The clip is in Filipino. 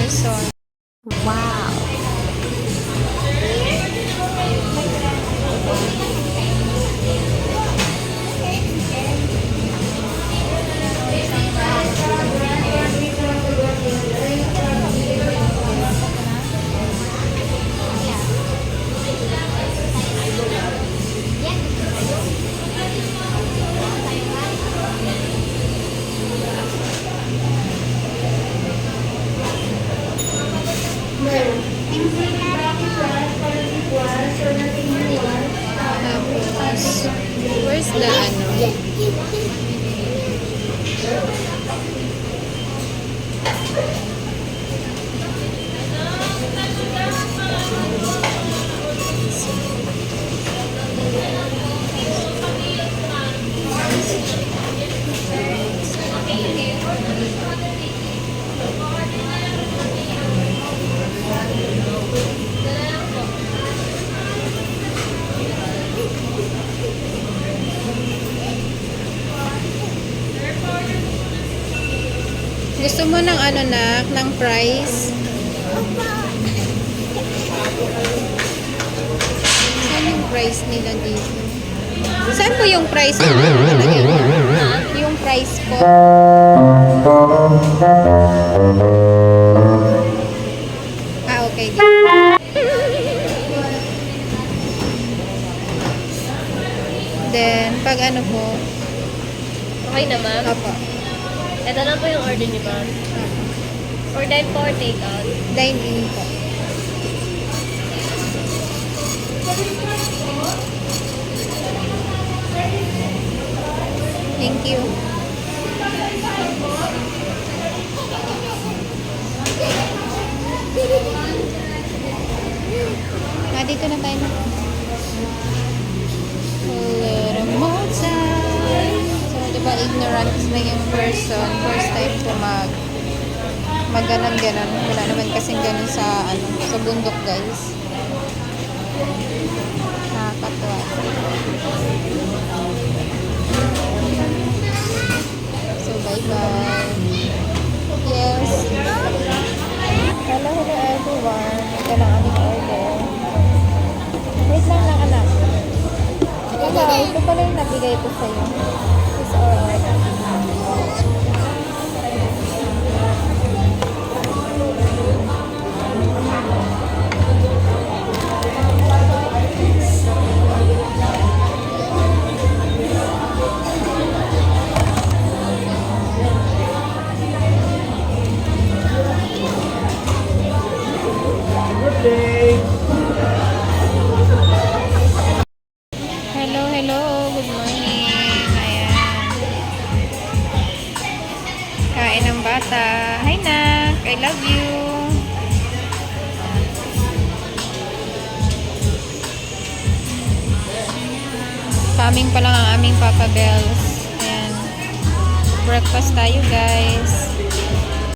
person. Wow! Tapos, where's the ano? Gusto mo ng ano nak, ng price? Saan yung price nila dito? Saan po yung price nila? Yung price po. Ah, okay. Then, pag ano po? Okay na, ma'am? Opo. Ito na po yung order ni ma'am. Or dine po or take out? Dine-in po. Thank you. Dito na tayo na. A little more time. So, diba ignorant na yung person. First time ko maganon-ganon. Wala naman kasing ganon sa bundok, guys. Nakakatuwa. So, bye-bye. Yes. Hello everyone. Ito lang aming order. Wait lang anak. Hello, ito pala yung nabigay ko sa'yo. This order. Hello, good morning. Ayan. Kain ng bata. Hi, Nak. I love you. Coming pa lang ang aming Papa Bells. Ayan. Breakfast tayo, guys.